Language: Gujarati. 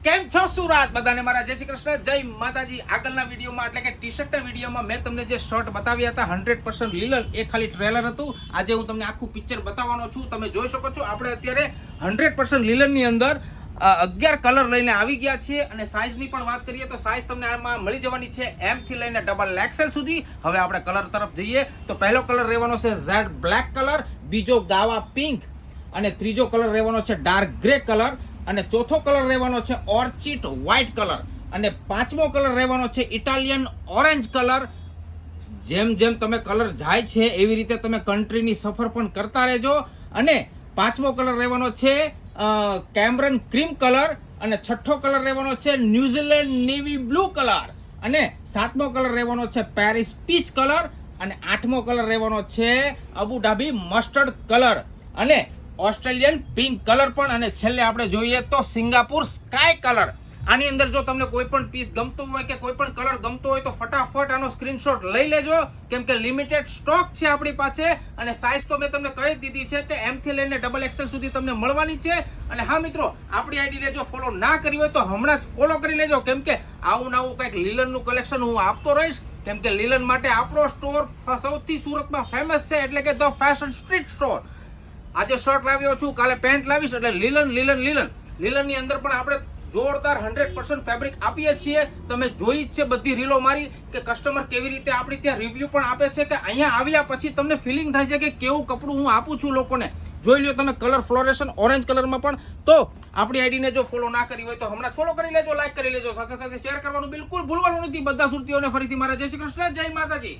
કેમ છો સુરત બધાને મારા જય શ્રી કૃષ્ણ જય માતાજી। આગળના વિડીયોમાં એટલે કે ટી શર્ટના વિડીયોમાં મેં તમને જે શર્ટ બતાવ્યા હતા 100% લીલન, એ ખાલી ટ્રેલર હતું। આજે હું તમને આખું પિક્ચર બતાવવાનો છું। તમે જોઈ શકો છો આપણે અત્યારે 100% લીલનની અંદર 11 કલર લઈને આવી ગયા છીએ અને સાઇઝની પણ વાત કરીએ તો સાઇઝ તમને આમાં મળી જવાની છે M થી લઈને XXL સુધી। હવે આપણે કલર તરફ જઈએ તો પહેલો કલર રહેવાનો છે ઝેડ બ્લેક કલર, બીજો ગાવા પિંક અને ત્રીજો કલર રહેવાનો છે ડાર્ક ગ્રે કલર અને ચોથો કલર રહેવાનો છે ઓર્ચિડ વ્હાઇટ કલર અને પાંચમો કલર રહેવાનો છે ઇટાલિયન ઓરેન્જ કલર। જેમ જેમ તમે કલર જાય છે એવી રીતે તમે કન્ટ્રીની સફર પણ કરતા રહેજો। અને પાંચમો કલર રહેવાનો છે કેમરન ક્રીમ કલર અને છઠ્ઠો કલર રહેવાનો છે ન્યુઝીલેન્ડ નેવી બ્લુ કલર અને સાતમો કલર રહેવાનો છે પેરિસ પીચ કલર અને આઠમો કલર રહેવાનો છે અબુધાબી મસ્ટર્ડ કલર અને ઓસ્ટ્રેલિયન પિંક કલર પણ અને છેલ્લે આપણે જોઈએ તો સિંગાપુર સ્કાય કલર। આની અંદર જો તમને કોઈ પણ પીસ ગમતો હોય કે કોઈ પણ કલર ગમતો હોય તો ફટાફટ આનો સ્ક્રીનશોટ લઈ લેજો, કેમ કે લિમિટેડ સ્ટોક છે આપણી પાસે અને સાઇઝ તો મેં તમને કહી દીધી છે કે M થી લઈને XXL સુધી તમને મળવાની છે। અને હા મિત્રો, આપણી આઈડીને જો ફોલો ના કરી હોય તો હમણાં જ ફોલો કરી લેજો, કેમ કે આવું નવું કંઈક લીલનનું કલેક્શન હું આપતો રહીશ, કેમ કે લીલન માટે આપણો સ્ટોર સૌથી સુરતમાં ફેમસ છે, એટલે કે ધ ફેશન સ્ટ્રીટ સ્ટોર। આજે શર્ટ લાવ્યો છું, કાલે પેન્ટ લાવીશ, એટલે લીલન લીલન લીલન લીલનની અંદર પણ આપણે જોરદાર 100% ફેબ્રિક આપીએ છીએ। તમે જોઈ જ છે બધી રીલો મારી કે કસ્ટમર કેવી રીતે આપણી ત્યાં રિવ્યુ પણ આપે છે કે અહીંયા આવ્યા પછી તમને ફિલિંગ થાય છે કે કેવું કપડું હું આપું છું લોકોને। જોઈ લો તમે કલર ફ્લોરેશન ઓરેન્જ કલરમાં પણ। તો આપણી આઈડીને જો ફોલો ના કરી હોય તો હમણાં ફોલો કરી લેજો, લાઈક કરી લેજો, સાથે સાથે શેર કરવાનું બિલકુલ ભૂલવાનું નથી। બધા સુરતીઓને ફરીથી મારા જય શ્રી કૃષ્ણ જય માતાજી।